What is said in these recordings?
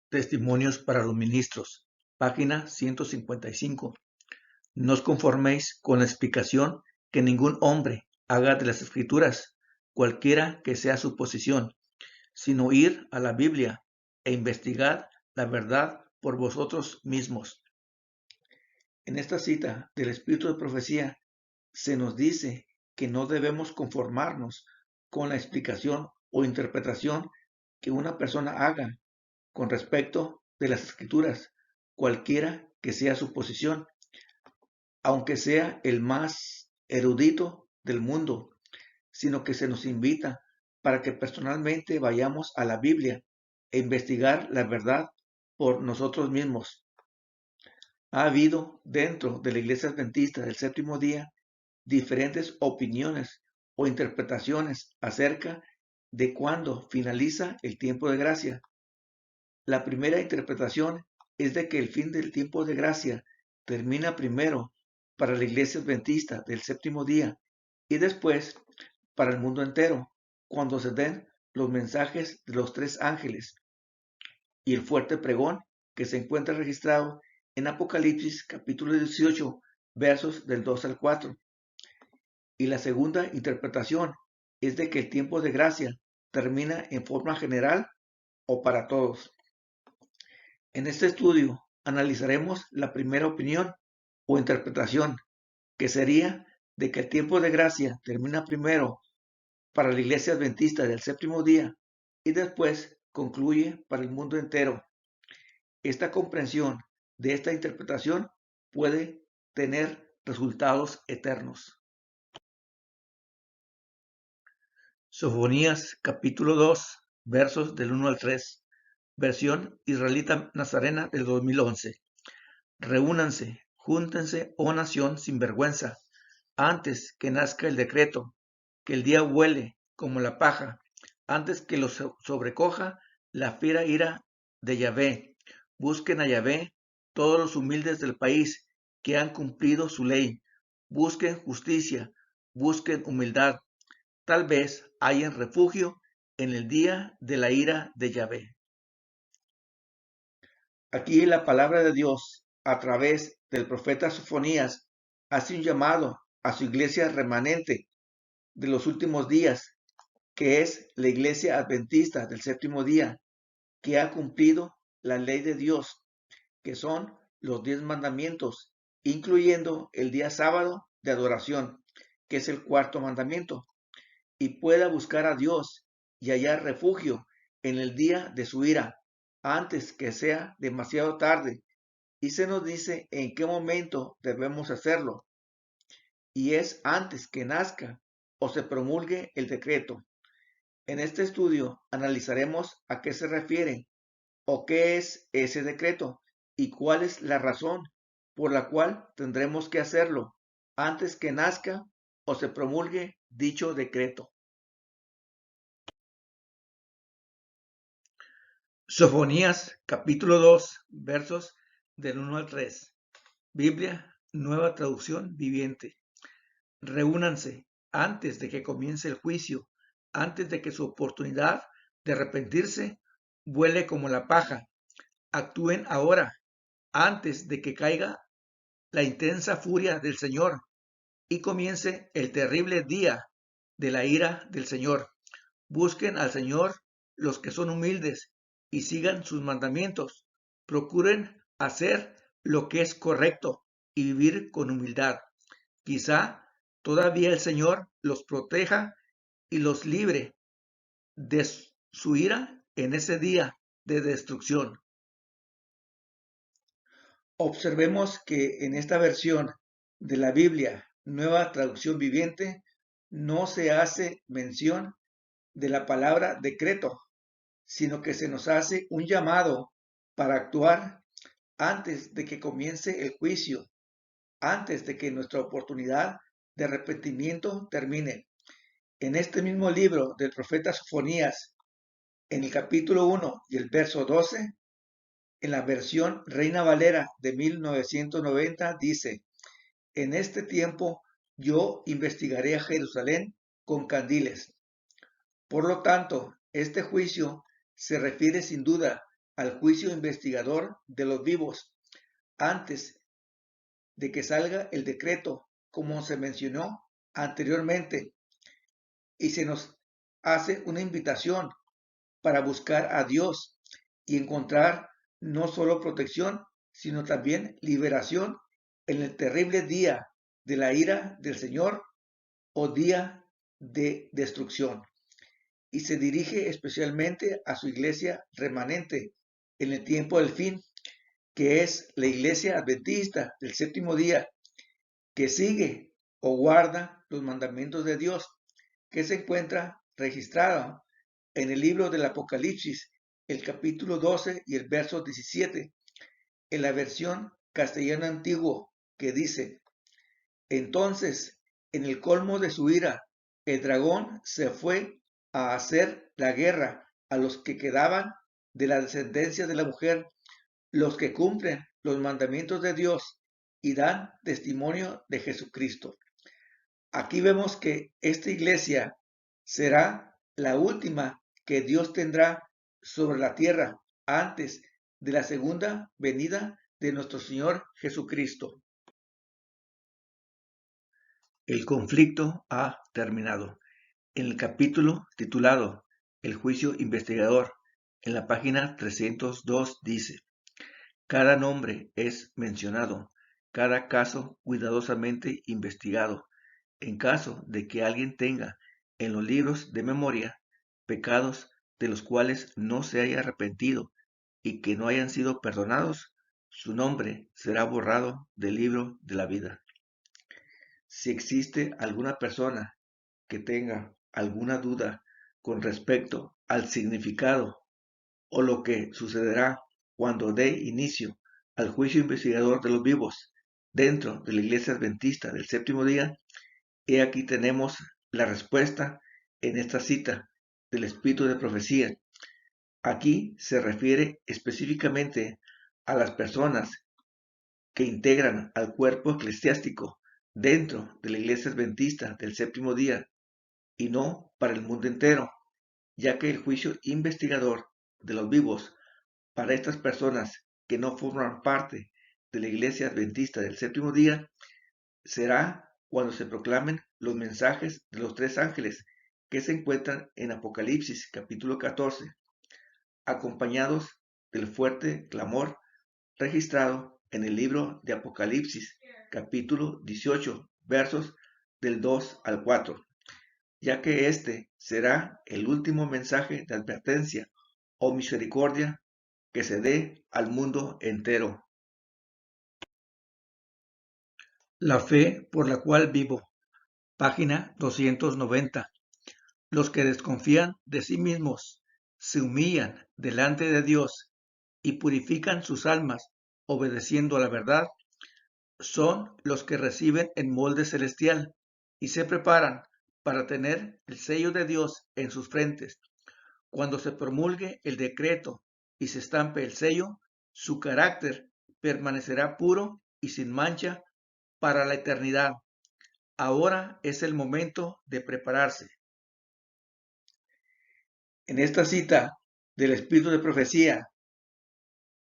Testimonios para los ministros, página 155. No os conforméis con la explicación que ningún hombre haga de las Escrituras, cualquiera que sea su posición, sino ir a la Biblia e investigad la verdad por vosotros mismos. En esta cita del Espíritu de Profecía se nos dice que no debemos conformarnos con la explicación o interpretación que una persona haga con respecto de las Escrituras, cualquiera que sea su posición, aunque sea el más erudito del mundo, sino que se nos invita para que personalmente vayamos a la Biblia e investigar la verdad por nosotros mismos. Ha habido dentro de la Iglesia Adventista del Séptimo Día diferentes opiniones o interpretaciones acerca de cuándo finaliza el tiempo de gracia. La primera interpretación es de que el fin del tiempo de gracia termina primero para la Iglesia Adventista del Séptimo Día y después para el mundo entero, cuando se den los mensajes de los tres ángeles y el fuerte pregón que se encuentra registrado en Apocalipsis capítulo 18, versos del 2 al 4. Y la segunda interpretación es de que el tiempo de gracia termina en forma general o para todos. En este estudio analizaremos la primera opinión o interpretación, que sería de que el tiempo de gracia termina primero para la Iglesia Adventista del Séptimo Día y después concluye para el mundo entero. Esta comprensión de esta interpretación puede tener resultados eternos. Sofonías capítulo 2, versos del 1 al 3, versión israelita nazarena del 2011. Reúnanse, júntense, oh nación sin vergüenza, antes que nazca el decreto, que el día huele como la paja, antes que los sobrecoja la fiera ira de Yahvé. Busquen a Yahvé todos los humildes del país que han cumplido su ley. Busquen justicia, busquen humildad. Tal vez hallen refugio en el día de la ira de Yahvé. Aquí la palabra de Dios, a través del profeta Sofonías, hace un llamado a su iglesia remanente de los últimos días, que es la iglesia adventista del séptimo día, que ha cumplido la ley de Dios, que son los 10 mandamientos, incluyendo el día sábado de adoración, que es el cuarto mandamiento, y pueda buscar a Dios y hallar refugio en el día de su ira, antes que sea demasiado tarde. Y se nos dice en qué momento debemos hacerlo, y es antes que nazca o se promulgue el decreto. En este estudio analizaremos a qué se refiere o qué es ese decreto y cuál es la razón por la cual tendremos que hacerlo antes que nazca o se promulgue dicho decreto. Sofonías capítulo 2 versos del 1 al 3. Biblia, nueva traducción viviente. Reúnanse antes de que comience el juicio, antes de que su oportunidad de arrepentirse vuele como la paja. Actúen ahora, antes de que caiga la intensa furia del Señor y comience el terrible día de la ira del Señor. Busquen al Señor los que son humildes y sigan sus mandamientos. Procuren hacer lo que es correcto y vivir con humildad. Quizá todavía el Señor los proteja y los libre de su ira en ese día de destrucción. Observemos que en esta versión de la Biblia, nueva traducción viviente, no se hace mención de la palabra decreto, sino que se nos hace un llamado para actuar antes de que comience el juicio, antes de que nuestra oportunidad de arrepentimiento termine. En este mismo libro del profeta Sofonías, en el capítulo 1 y el verso 12, en la versión Reina Valera de 1990, dice: en este tiempo yo investigaré a Jerusalén con candiles. Por lo tanto, este juicio se refiere sin duda al juicio investigador de los vivos antes de que salga el decreto, como se mencionó anteriormente, y se nos hace una invitación para buscar a Dios y encontrar no solo protección, sino también liberación en el terrible día de la ira del Señor o día de destrucción. Y se dirige especialmente a su iglesia remanente en el tiempo del fin, que es la iglesia adventista del séptimo día, que sigue o guarda los mandamientos de Dios, que se encuentra registrada en el libro del Apocalipsis, el capítulo 12 y el verso 17, en la versión castellano antiguo, que dice: entonces, en el colmo de su ira, el dragón se fue a hacer la guerra a los que quedaban de la descendencia de la mujer, los que cumplen los mandamientos de Dios y dan testimonio de Jesucristo. Aquí vemos que esta iglesia será la última que Dios tendrá sobre la tierra antes de la segunda venida de nuestro Señor Jesucristo. El conflicto ha terminado. En el capítulo titulado El juicio investigador, en la página 302 dice: cada nombre es mencionado, cada caso cuidadosamente investigado, en caso de que alguien tenga en los libros de memoria pecados de los cuales no se haya arrepentido y que no hayan sido perdonados, su nombre será borrado del libro de la vida. Si existe alguna persona que tenga alguna duda con respecto al significado o lo que sucederá cuando dé inicio al juicio investigador de los vivos dentro de la Iglesia Adventista del séptimo día, he aquí tenemos la respuesta en esta cita del Espíritu de Profecía. Aquí se refiere específicamente a las personas que integran al cuerpo eclesiástico dentro de la Iglesia Adventista del séptimo día y no para el mundo entero, ya que el juicio investigador de los vivos para estas personas que no forman parte de la Iglesia Adventista del séptimo día será cuando se proclamen los mensajes de los tres ángeles que se encuentran en Apocalipsis capítulo 14, acompañados del fuerte clamor registrado en el libro de Apocalipsis capítulo 18, versos del 2 al 4, ya que este será el último mensaje de advertencia o misericordia que se dé al mundo entero. La fe por la cual vivo. Página 290. Los que desconfían de sí mismos se humillan delante de Dios y purifican sus almas obedeciendo a la verdad, son los que reciben el molde celestial y se preparan para tener el sello de Dios en sus frentes. Cuando se promulgue el decreto y se estampe el sello, su carácter permanecerá puro y sin mancha para la eternidad. Ahora es el momento de prepararse. En esta cita del Espíritu de Profecía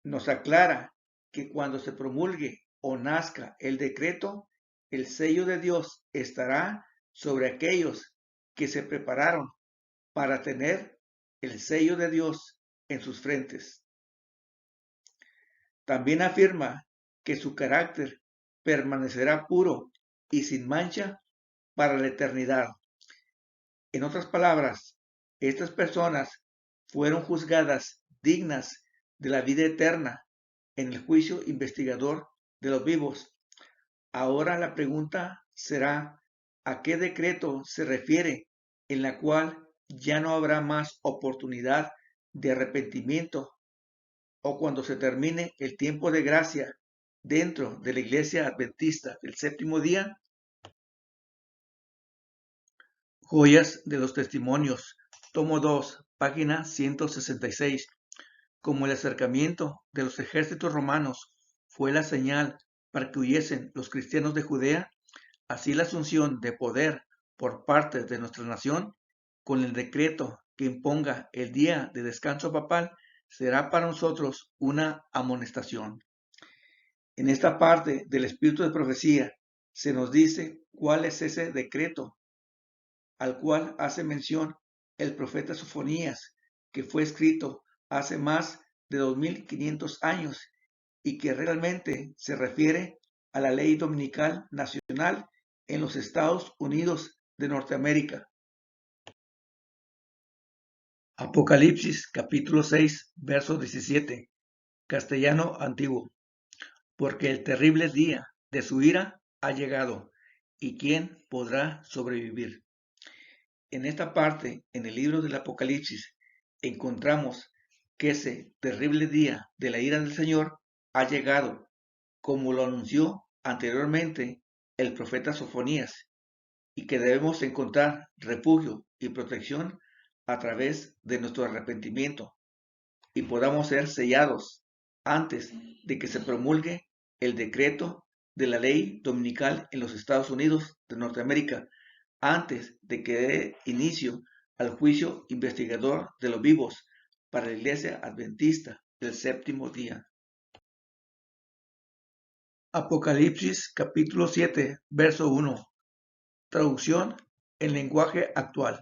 nos aclara que cuando se promulgue o nazca el decreto, el sello de Dios estará sobre aquellos que se prepararon para tener el sello de Dios en sus frentes. También afirma que su carácter permanecerá puro y sin mancha para la eternidad. En otras palabras, estas personas fueron juzgadas dignas de la vida eterna en el juicio investigador de los vivos. Ahora la pregunta será: ¿a qué decreto se refiere en la cual ya no habrá más oportunidad de arrepentimiento, o cuando se termine el tiempo de gracia dentro de la Iglesia Adventista del séptimo día? Joyas de los Testimonios, tomo 2, página 166. Como el acercamiento de los ejércitos romanos fue la señal para que huyesen los cristianos de Judea, así la asunción de poder por parte de nuestra nación, con el decreto que imponga el día de descanso papal, será para nosotros una amonestación. En esta parte del espíritu de profecía se nos dice cuál es ese decreto al cual hace mención el profeta Sofonías, que fue escrito hace más de 2500 años y que realmente se refiere a la ley dominical nacional en los Estados Unidos de Norteamérica. Apocalipsis capítulo 6, verso 17, castellano antiguo. Porque el terrible día de su ira ha llegado, ¿y quién podrá sobrevivir? En esta parte, en el libro del Apocalipsis, encontramos que ese terrible día de la ira del Señor ha llegado, como lo anunció anteriormente el profeta Sofonías, y que debemos encontrar refugio y protección a través de nuestro arrepentimiento y podamos ser sellados antes de que se promulgue el decreto de la ley dominical en los Estados Unidos de Norteamérica, antes de que dé inicio al juicio investigador de los vivos para la Iglesia Adventista del séptimo día. Apocalipsis capítulo 7, verso 1. Traducción en lenguaje actual.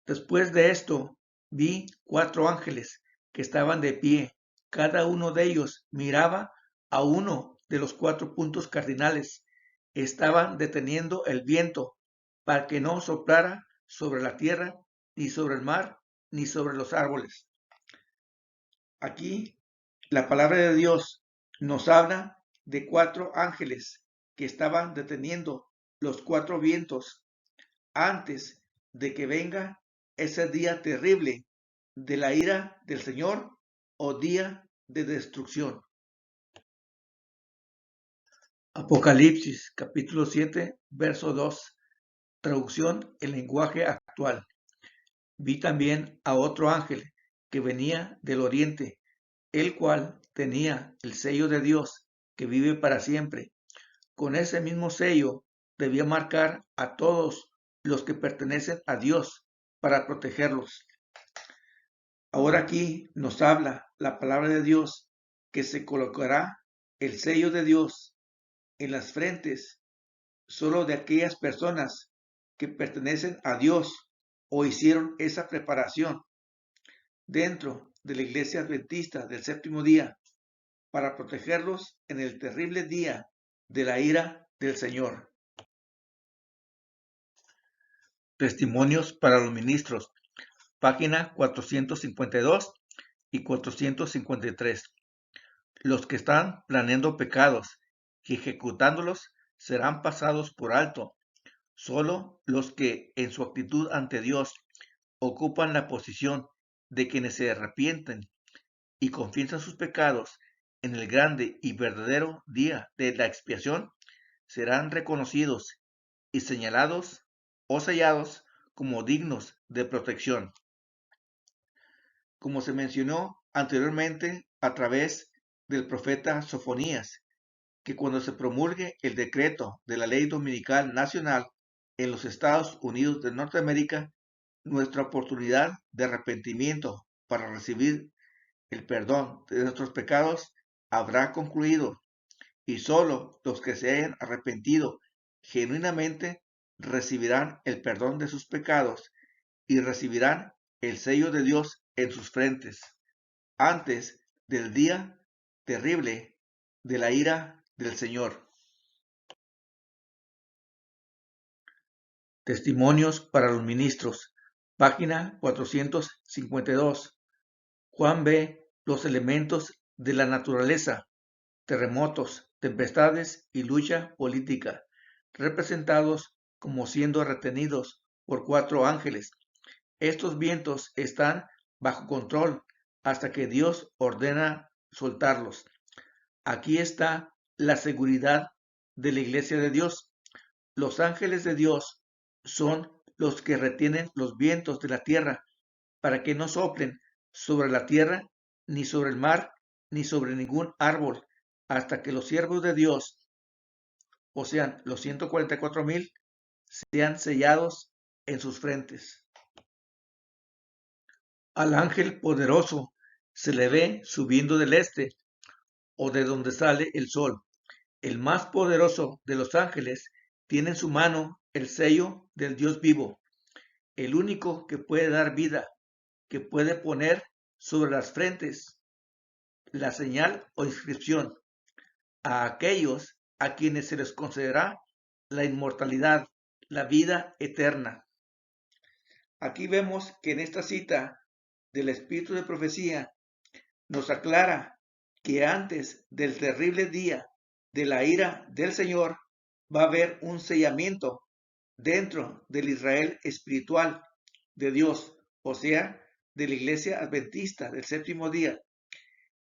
Después de esto, vi 4 ángeles que estaban de pie. Cada uno de ellos miraba a uno de los 4 puntos cardinales. Estaban deteniendo el viento para que no soplara sobre la tierra, ni sobre el mar, ni sobre los árboles. Aquí la palabra de Dios nos habla de 4 ángeles que estaban deteniendo los 4 vientos antes de que venga ese día terrible de la ira del Señor o día de destrucción. Apocalipsis capítulo 7, verso 2, traducción en lenguaje actual. Vi también a otro ángel que venía del oriente, el cual tenía el sello de Dios que vive para siempre. Con ese mismo sello debía marcar a todos los que pertenecen a Dios para protegerlos. Ahora aquí nos habla la palabra de Dios que se colocará el sello de Dios en las frentes solo de aquellas personas que pertenecen a Dios o hicieron esa preparación dentro de la iglesia adventista del séptimo día para protegerlos en el terrible día de la ira del Señor. Testimonios para los ministros, página 452 y 453. Los que están planeando pecados y ejecutándolos serán pasados por alto. Solo los que en su actitud ante Dios ocupan la posición de quienes se arrepienten y confiesan sus pecados en el grande y verdadero día de la expiación serán reconocidos y señalados o sellados como dignos de protección. Como se mencionó anteriormente a través del profeta Sofonías, que cuando se promulgue el decreto de la ley dominical nacional en los Estados Unidos de Norteamérica, nuestra oportunidad de arrepentimiento para recibir el perdón de nuestros pecados habrá concluido y solo los que se hayan arrepentido genuinamente recibirán el perdón de sus pecados y recibirán el sello de Dios en sus frentes antes del día terrible de la ira del Señor. Testimonios para los ministros, página 452. Juan ve los elementos de la naturaleza, terremotos, tempestades y lucha política, representados como siendo retenidos por 4 ángeles. Estos vientos están bajo control hasta que Dios ordena soltarlos. Aquí está la seguridad de la iglesia de Dios. Los ángeles de Dios son los que retienen los vientos de la tierra para que no soplen sobre la tierra, ni sobre el mar, ni sobre ningún árbol, hasta que los siervos de Dios, o sean los 144,000, sean sellados en sus frentes. Al ángel poderoso se le ve subiendo del este o de donde sale el sol. El más poderoso de los ángeles tiene en su mano el sello del Dios vivo, el único que puede dar vida, que puede poner sobre las frentes la señal o inscripción a aquellos a quienes se les concederá la inmortalidad, la vida eterna. Aquí vemos que en esta cita del espíritu de profecía nos aclara que antes del terrible día de la ira del Señor va a haber un sellamiento dentro del Israel espiritual de Dios, o sea, de la iglesia adventista del séptimo día.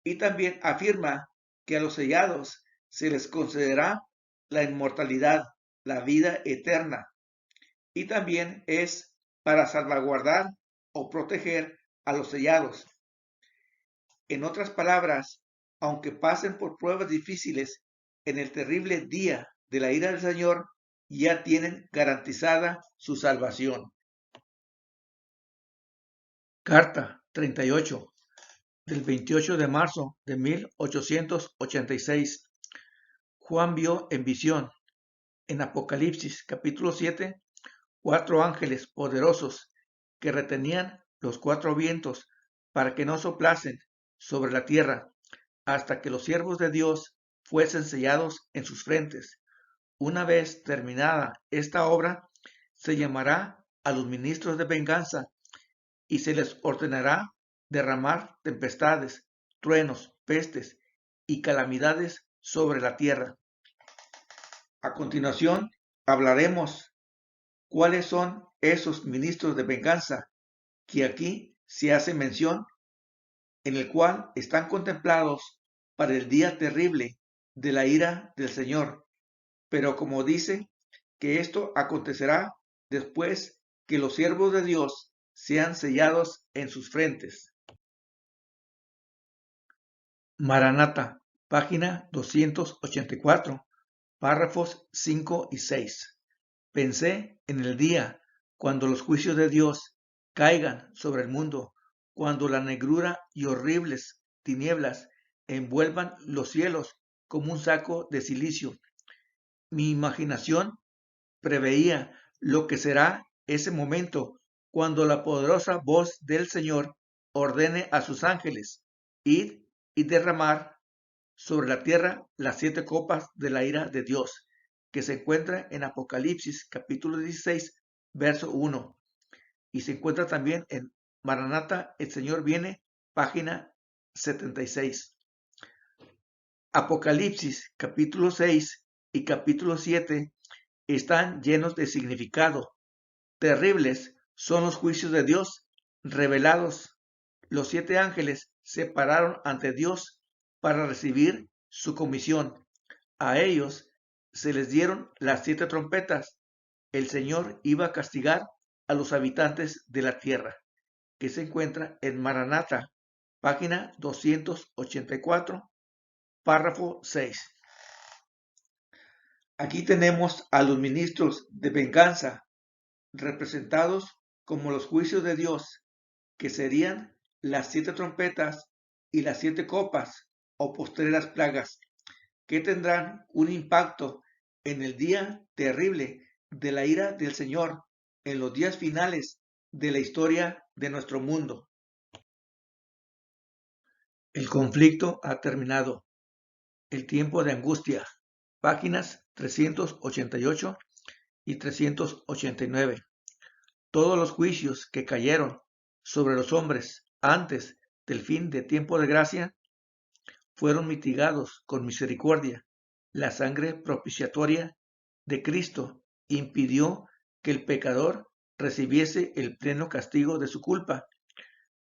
Y también afirma que a los sellados se les concederá la inmortalidad, la vida eterna. Y también es para salvaguardar o proteger a los sellados. En otras palabras, aunque pasen por pruebas difíciles en el terrible día de la ira del Señor, ya tienen garantizada su salvación. Carta 38 del 28 de marzo de 1886. Juan vio en visión, en Apocalipsis capítulo 7, 4 ángeles poderosos que retenían los 4 vientos para que no soplasen sobre la tierra hasta que los siervos de Dios fuesen sellados en sus frentes. Una vez terminada esta obra, se llamará a los ministros de venganza y se les ordenará derramar tempestades, truenos, pestes y calamidades sobre la tierra. A continuación, hablaremos cuáles son esos ministros de venganza que aquí se hace mención, en el cual están contemplados para el día terrible de la ira del Señor. Pero como dice que esto acontecerá después que los siervos de Dios sean sellados en sus frentes. Maranata, página 284, párrafos 5 y 6. Pensé en el día cuando los juicios de Dios caigan sobre el mundo, cuando la negrura y horribles tinieblas envuelvan los cielos como un saco de silicio. Mi imaginación preveía lo que será ese momento cuando la poderosa voz del Señor ordene a sus ángeles ir y derramar sobre la tierra las 7 copas de la ira de Dios, que se encuentra en Apocalipsis capítulo 16, verso 1, y se encuentra también en Maranata, el Señor viene, página 76. Apocalipsis capítulo 6 y capítulo 7 están llenos de significado. Terribles son los juicios de Dios revelados. Los 7 ángeles se pararon ante Dios para recibir su comisión. A ellos se les dieron las 7 trompetas. El Señor iba a castigar a los habitantes de la tierra, que se encuentra en Maranata, página 284, párrafo 6. Aquí tenemos a los ministros de venganza, representados como los juicios de Dios, que serían las 7 trompetas y las 7 copas o postreras plagas, que tendrán un impacto en el día terrible de la ira del Señor, en los días finales de la historia de nuestro mundo. El conflicto ha terminado. El tiempo de angustia. Páginas 388 y 389. Todos los juicios que cayeron sobre los hombres antes del fin de tiempo de gracia fueron mitigados con misericordia. La sangre propiciatoria de Cristo impidió que el pecador recibiese el pleno castigo de su culpa,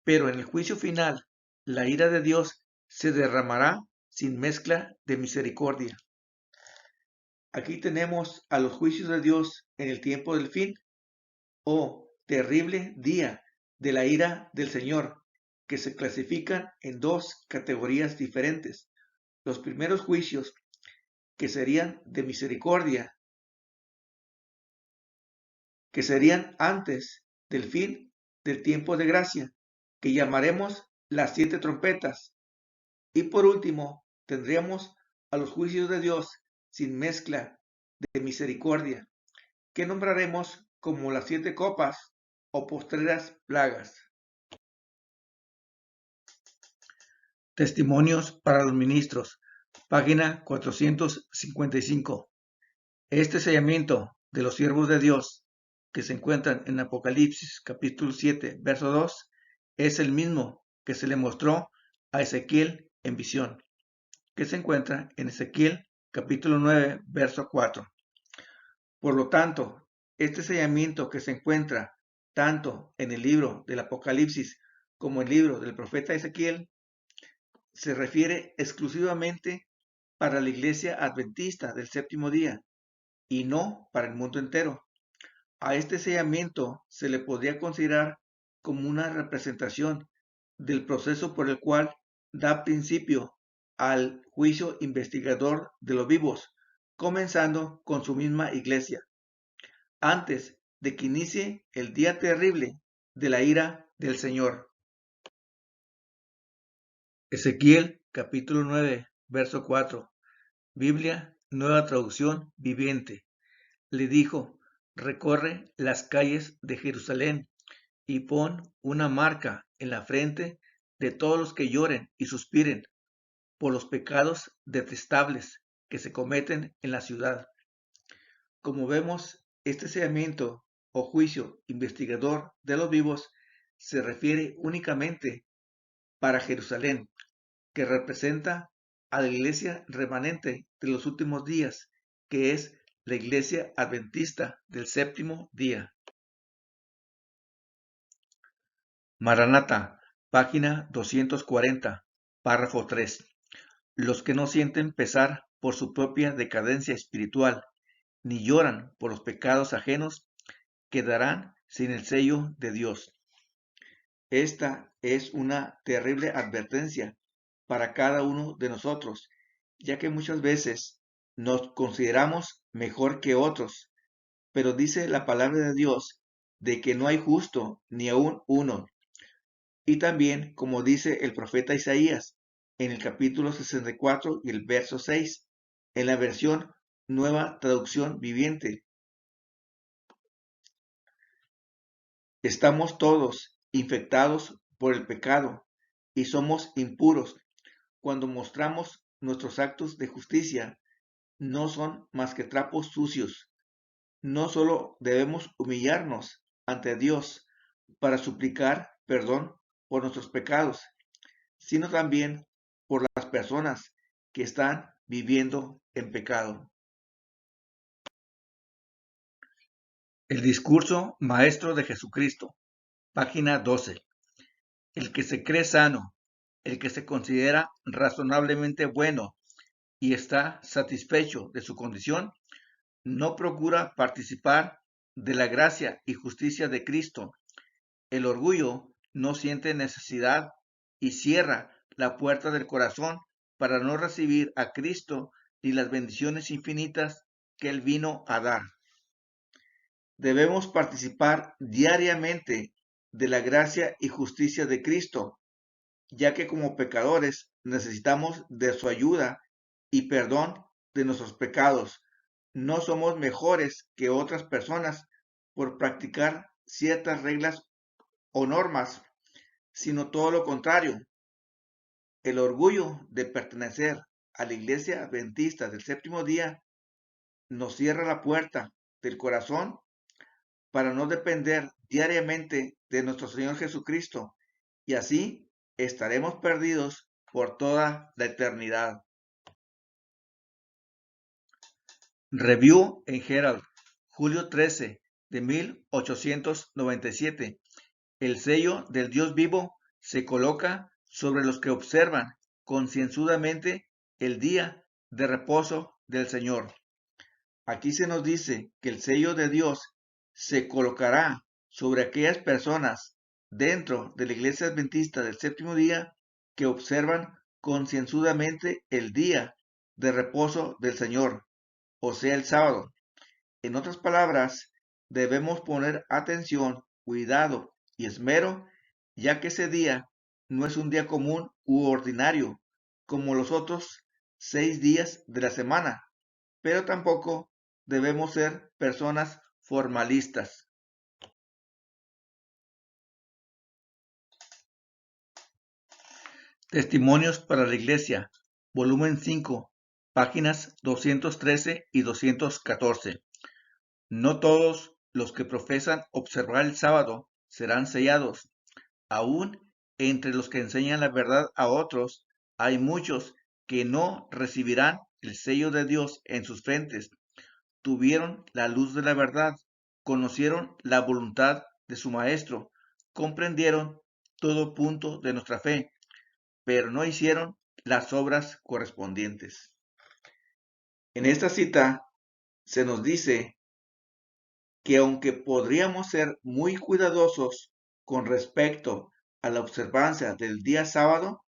pero en el juicio final la ira de Dios se derramará sin mezcla de misericordia. Aquí tenemos a los juicios de Dios en el tiempo del fin, o terrible día de la ira del Señor, que se clasifican en 2 categorías diferentes. Los primeros juicios, que serían de misericordia, que serían antes del fin del tiempo de gracia, que llamaremos las 7 trompetas. Y por último, tendríamos a los juicios de Dios sin mezcla de misericordia, que nombraremos como las 7 copas o postreras plagas. Testimonios para los ministros, página 455. Este sellamiento de los siervos de Dios, que se encuentran en Apocalipsis capítulo 7, verso 2, es el mismo que se le mostró a Ezequiel en visión, que se encuentra en Ezequiel capítulo 9, verso 4. Por lo tanto, este sellamiento que se encuentra tanto en el libro del Apocalipsis como en el libro del profeta Ezequiel se refiere exclusivamente para la iglesia adventista del séptimo día y no para el mundo entero. A este sellamiento se le podría considerar como una representación del proceso por el cual da principio al juicio investigador de los vivos, comenzando con su misma iglesia, antes de que inicie el día terrible de la ira del Señor. Ezequiel capítulo 9, verso 4. Biblia, nueva traducción viviente. Le dijo: recorre las calles de Jerusalén y pon una marca en la frente de todos los que lloren y suspiren por los pecados detestables que se cometen en la ciudad. Como vemos, este sellamiento o juicio investigador de los vivos se refiere únicamente para Jerusalén, que representa a la iglesia remanente de los últimos días, que es la iglesia adventista del séptimo día. Maranata, página 240, párrafo 3. Los que no sienten pesar por su propia decadencia espiritual, ni lloran por los pecados ajenos, quedarán sin el sello de Dios. Esta es una terrible advertencia para cada uno de nosotros, ya que muchas veces nos consideramos mejor que otros, pero dice la palabra de Dios de que no hay justo ni aún uno. Y también, como dice el profeta Isaías en el capítulo 64 y el verso 6, en la versión Nueva Traducción Viviente: estamos todos infectados por el pecado y somos impuros cuando mostramos nuestros actos de justicia. No son más que trapos sucios. No solo debemos humillarnos ante Dios para suplicar perdón por nuestros pecados, sino también por las personas que están viviendo en pecado. El discurso maestro de Jesucristo, página 12. El que se cree sano, el que se considera razonablemente bueno y está satisfecho de su condición, no procura participar de la gracia y justicia de Cristo. El orgullo no siente necesidad y cierra la puerta del corazón para no recibir a Cristo y las bendiciones infinitas que Él vino a dar. Debemos participar diariamente de la gracia y justicia de Cristo, ya que como pecadores necesitamos de su ayuda y perdón de nuestros pecados. No somos mejores que otras personas por practicar ciertas reglas o normas, sino todo lo contrario. El orgullo de pertenecer a la iglesia adventista del séptimo día nos cierra la puerta del corazón para no depender diariamente de nuestro Señor Jesucristo, y así estaremos perdidos por toda la eternidad. Review en Herald, julio 13 de 1897. El sello del Dios vivo se coloca sobre los que observan concienzudamente el día de reposo del Señor. Aquí se nos dice que el sello de Dios se colocará sobre aquellas personas dentro de la iglesia adventista del séptimo día que observan concienzudamente el día de reposo del Señor, o sea, el sábado. En otras palabras, debemos poner atención, cuidado y esmero, ya que ese día no es un día común u ordinario, como los otros 6 días de la semana, pero tampoco debemos ser personas formalistas. Testimonios para la Iglesia, volumen 5, páginas 213 y 214. No todos los que profesan observar el sábado serán sellados. Aún entre los que enseñan la verdad a otros, hay muchos que no recibirán el sello de Dios en sus frentes. Tuvieron la luz de la verdad, conocieron la voluntad de su Maestro, comprendieron todo punto de nuestra fe, pero no hicieron las obras correspondientes. En esta cita se nos dice que aunque podríamos ser muy cuidadosos con respecto a la observancia del día sábado,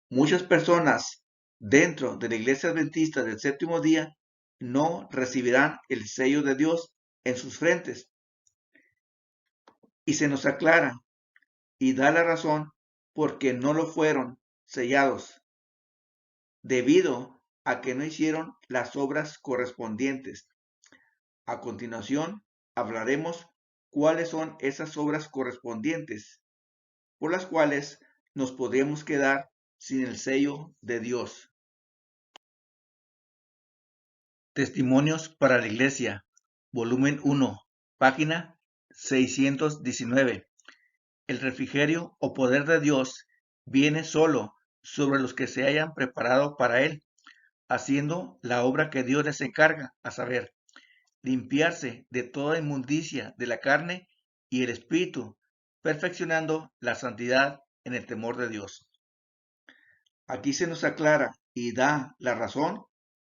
muchas personas dentro de la Iglesia Adventista del Séptimo Día no recibirán el sello de Dios en sus frentes. Y se nos aclara y da la razón porque no lo fueron sellados, debido a que no hicieron las obras correspondientes. A continuación, hablaremos cuáles son esas obras correspondientes, por las cuales nos podríamos quedar sin el sello de Dios. Testimonios para la Iglesia, volumen 1, página 619. El refrigerio o poder de Dios viene solo sobre los que se hayan preparado para él, haciendo la obra que Dios les encarga, a saber, limpiarse de toda inmundicia de la carne y el espíritu, perfeccionando la santidad en el temor de Dios. Aquí se nos aclara y da la razón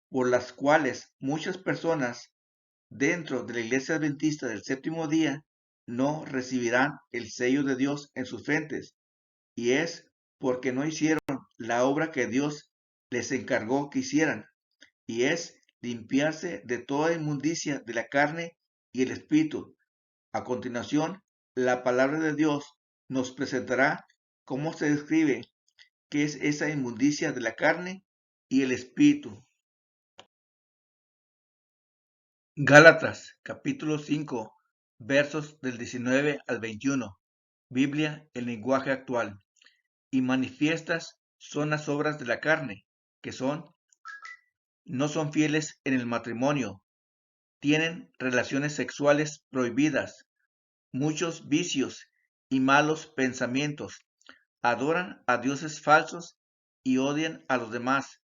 por las cuales muchas personas dentro de la Iglesia Adventista del Séptimo Día no recibirán el sello de Dios en sus frentes, y es porque no hicieron la obra que Dios les encargó que hicieran, y es limpiarse de toda inmundicia de la carne y el espíritu. A continuación, la palabra de Dios nos presentará cómo se describe qué es esa inmundicia de la carne y el espíritu. Gálatas, capítulo 5, versos del 19 al 21. Biblia en lenguaje actual. Y manifiestas son las obras de la carne, que no son fieles en el matrimonio, tienen relaciones sexuales prohibidas, muchos vicios y malos pensamientos, adoran a dioses falsos y odian a los demás,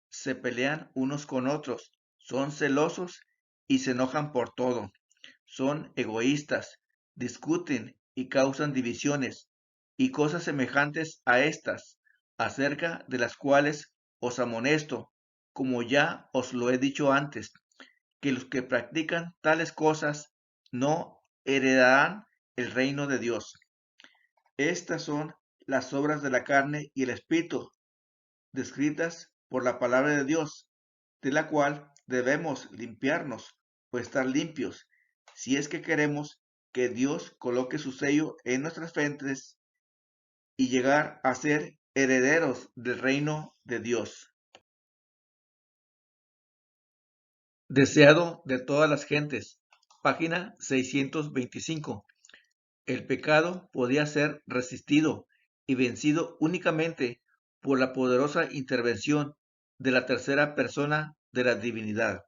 se pelean unos con otros, son celosos y se enojan por todo, son egoístas, discuten y causan divisiones y cosas semejantes a estas, acerca de las cuales os amonesto, como ya os lo he dicho antes, que los que practican tales cosas no heredarán el reino de Dios. Estas son las obras de la carne y el espíritu, descritas por la palabra de Dios, de la cual debemos limpiarnos o estar limpios, si es que queremos que Dios coloque su sello en nuestras frentes y llegar a ser herederos del reino de Dios. Deseado de todas las gentes, página 625. El pecado podía ser resistido y vencido únicamente por la poderosa intervención de la tercera persona de la divinidad.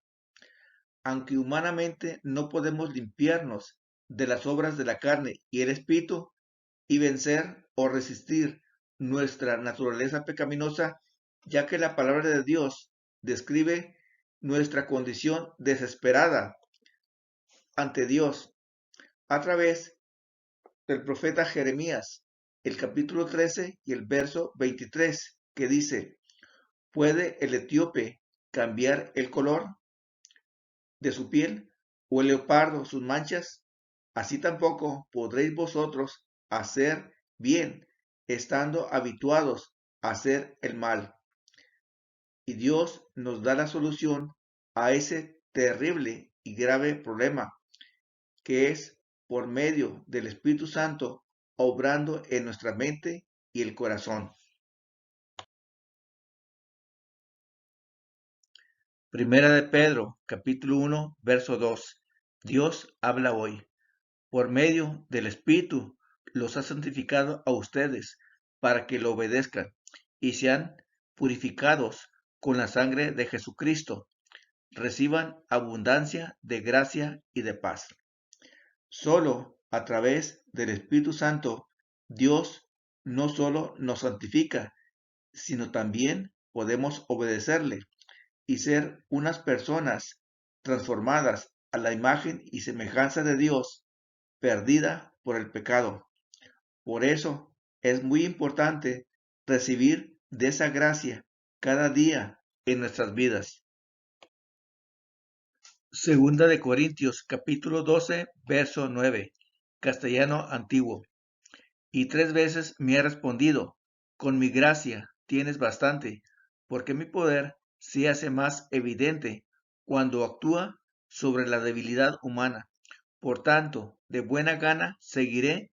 Aunque humanamente no podemos limpiarnos de las obras de la carne y el espíritu y vencer o resistir nuestra naturaleza pecaminosa, ya que la palabra de Dios describe nuestra condición desesperada ante Dios a través del profeta Jeremías, el capítulo 13 y el verso 23, que dice: ¿puede el etíope cambiar el color de su piel o el leopardo sus manchas? Así tampoco podréis vosotros hacer bien, estando habituados a hacer el mal. Y Dios nos da la solución a ese terrible y grave problema, que es por medio del Espíritu Santo obrando en nuestra mente y el corazón. Primera de Pedro, capítulo 1, verso 2. Dios habla hoy. Por medio del Espíritu los ha santificado a ustedes para que lo obedezcan y sean purificados con la sangre de Jesucristo. Reciban abundancia de gracia y de paz. Solo a través del Espíritu Santo, Dios no solo nos santifica, sino también podemos obedecerle y ser unas personas transformadas a la imagen y semejanza de Dios, perdida por el pecado. Por eso es muy importante recibir de esa gracia cada día en nuestras vidas. Segunda de Corintios, capítulo 12, verso 9, castellano antiguo. Y 3 veces me ha respondido, con mi gracia tienes bastante, porque mi poder se hace más evidente cuando actúa sobre la debilidad humana. Por tanto, de buena gana seguiré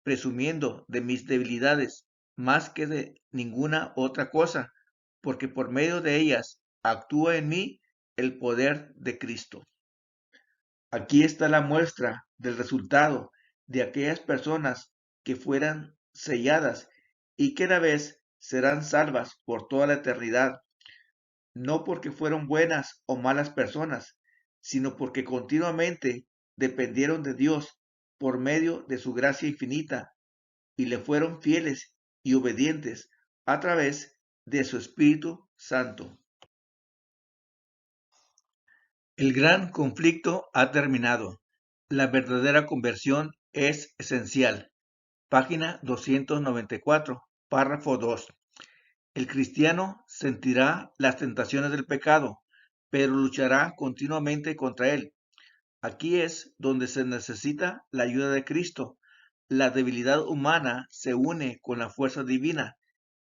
presumiendo de mis debilidades más que de ninguna otra cosa, porque por medio de ellas actúa en mí el poder de Cristo. Aquí está la muestra del resultado de aquellas personas que fueran selladas y que a la vez serán salvas por toda la eternidad, no porque fueron buenas o malas personas, sino porque continuamente dependieron de Dios por medio de su gracia infinita y le fueron fieles y obedientes a través de su Espíritu Santo. El gran conflicto ha terminado. La verdadera conversión es esencial. Página 294, párrafo 2. El cristiano sentirá las tentaciones del pecado, pero luchará continuamente contra él. Aquí es donde se necesita la ayuda de Cristo. La debilidad humana se une con la fuerza divina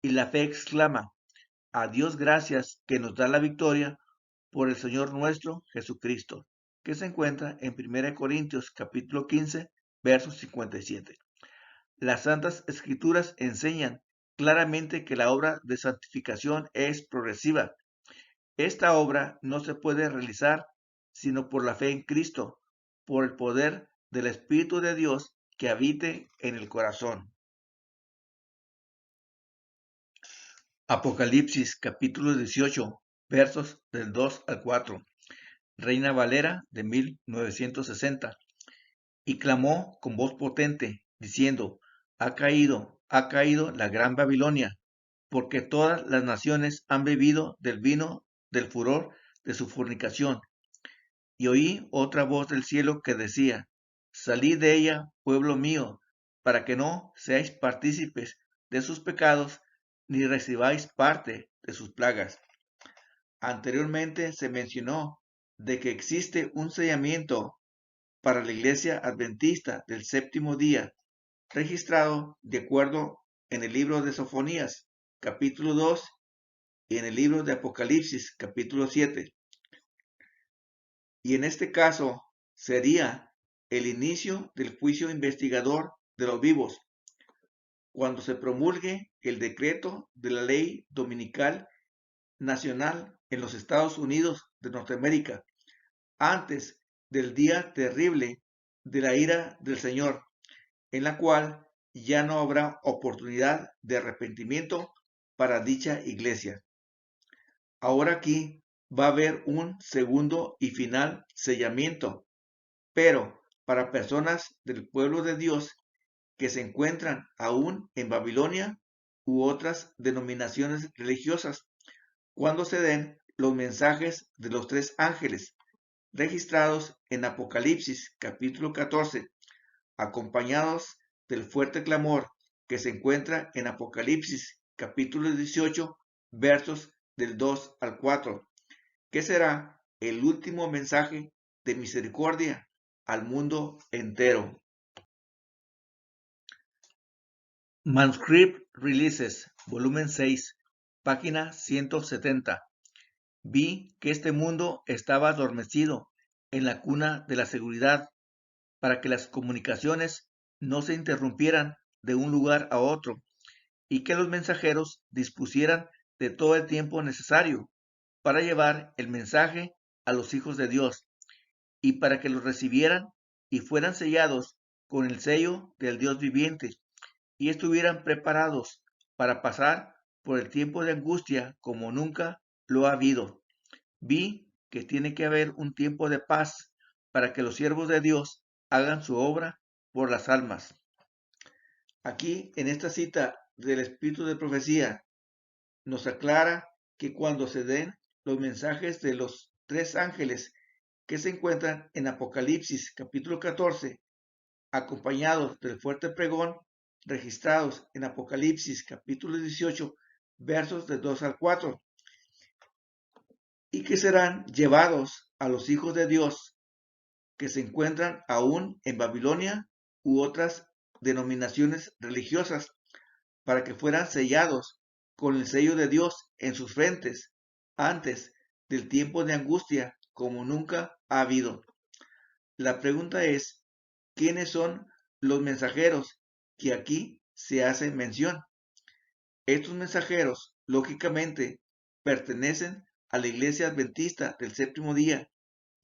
y la fe exclama, a Dios gracias que nos da la victoria por el Señor nuestro Jesucristo, que se encuentra en 1 Corintios capítulo 15, verso 57. Las Santas Escrituras enseñan claramente que la obra de santificación es progresiva. Esta obra no se puede realizar sino por la fe en Cristo, por el poder del Espíritu de Dios que habite en el corazón. Apocalipsis capítulo 18, versos del 2 al 4. Reina Valera de 1960. Y clamó con voz potente, diciendo, ha caído la gran Babilonia, porque todas las naciones han bebido del vino del furor de su fornicación. Y oí otra voz del cielo que decía, salid de ella, pueblo mío, para que no seáis partícipes de sus pecados, ni recibáis parte de sus plagas. Anteriormente se mencionó de que existe un sellamiento para la Iglesia Adventista del Séptimo Día, registrado de acuerdo en el libro de Sofonías, capítulo 2, y en el libro de Apocalipsis, capítulo 7. Y en este caso sería el inicio del juicio investigador de los vivos, cuando se promulgue el decreto de la ley dominical nacional en los Estados Unidos de Norteamérica, antes del día terrible de la ira del Señor, en la cual ya no habrá oportunidad de arrepentimiento para dicha iglesia. Ahora aquí va a haber un segundo y final sellamiento, pero para personas del pueblo de Dios que se encuentran aún en Babilonia u otras denominaciones religiosas, cuando se den los mensajes de los 3 ángeles registrados en Apocalipsis capítulo 14, acompañados del fuerte clamor que se encuentra en Apocalipsis capítulo 18, versos del 2 al 4, que será el último mensaje de misericordia al mundo entero. Manuscript Releases, volumen 6, página 170. Vi que este mundo estaba adormecido en la cuna de la seguridad para que las comunicaciones no se interrumpieran de un lugar a otro, y que los mensajeros dispusieran de todo el tiempo necesario para llevar el mensaje a los hijos de Dios, y para que los recibieran y fueran sellados con el sello del Dios viviente, y estuvieran preparados para pasar por el tiempo de angustia como nunca lo ha habido. Vi que tiene que haber un tiempo de paz para que los siervos de Dios hagan su obra por las almas. Aquí, en esta cita del Espíritu de Profecía, nos aclara que cuando se den los mensajes de los tres ángeles que se encuentran en Apocalipsis capítulo 14, acompañados del fuerte pregón, registrados en Apocalipsis capítulo 18, versos de 2 al 4, y que serán llevados a los hijos de Dios que se encuentran aún en Babilonia u otras denominaciones religiosas, para que fueran sellados con el sello de Dios en sus frentes antes del tiempo de angustia como nunca ha habido. La pregunta es, ¿quiénes son los mensajeros que aquí se hace mención? Estos mensajeros, lógicamente, pertenecen a la Iglesia Adventista del Séptimo Día,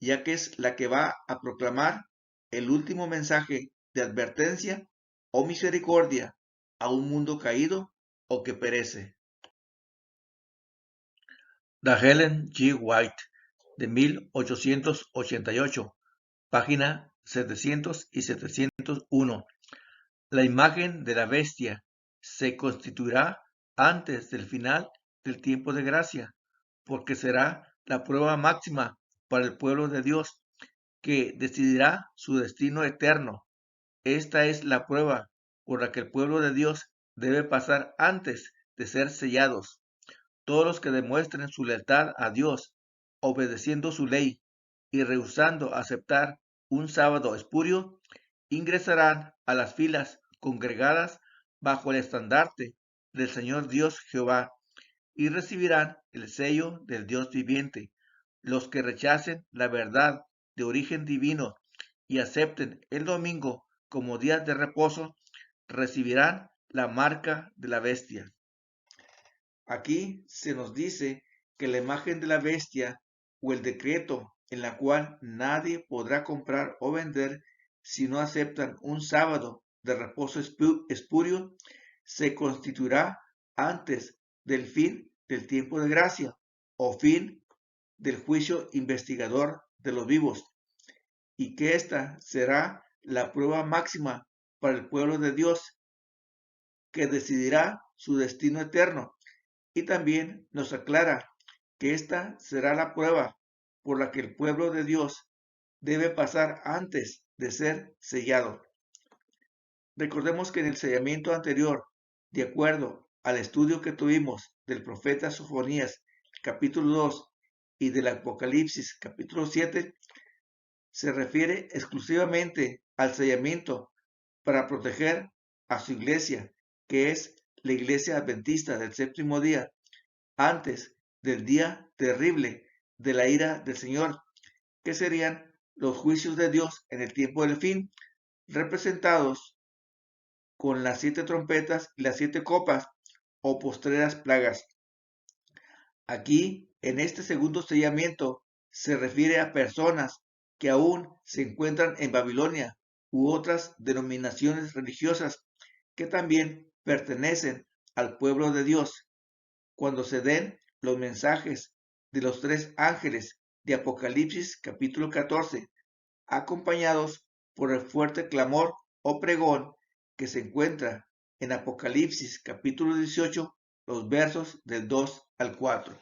ya que es la que va a proclamar el último mensaje de advertencia o misericordia a un mundo caído o que perece. The Helen G. White, de 1888, página 700 y 701. La imagen de la bestia se constituirá antes del final del tiempo de gracia, porque será la prueba máxima para el pueblo de Dios, que decidirá su destino eterno. Esta es la prueba por la que el pueblo de Dios debe pasar antes de ser sellados. Todos los que demuestren su lealtad a Dios, obedeciendo su ley y rehusando aceptar un sábado espurio, ingresarán a las filas congregadas bajo el estandarte del Señor Dios Jehová y recibirán el sello del Dios viviente. Los que rechacen la verdad de origen divino y acepten el domingo como día de reposo, recibirán la marca de la bestia. Aquí se nos dice que la imagen de la bestia o el decreto en la cual nadie podrá comprar o vender si no aceptan un sábado de reposo espurio, se constituirá antes del fin del tiempo de gracia o fin del juicio investigador de los vivos, y que esta será la prueba máxima para el pueblo de Dios, que decidirá su destino eterno. Y también nos aclara que esta será la prueba por la que el pueblo de Dios debe pasar antes de ser sellado. Recordemos que en el sellamiento anterior, de acuerdo al estudio que tuvimos del profeta Sofonías capítulo 2 y del Apocalipsis capítulo 7, se refiere exclusivamente al sellamiento para proteger a su iglesia, que es la iglesia adventista del séptimo día, antes del día terrible de la ira del Señor, que serían los juicios de Dios en el tiempo del fin, representados con las 7 trompetas y las 7 copas o postreras plagas. Aquí, en este segundo sellamiento, se refiere a personas que aún se encuentran en Babilonia u otras denominaciones religiosas que también pertenecen al pueblo de Dios. Cuando se den los mensajes de los tres ángeles de Apocalipsis capítulo 14, acompañados por el fuerte clamor o pregón que se encuentra en Apocalipsis capítulo 18, los versos del 2 al 4.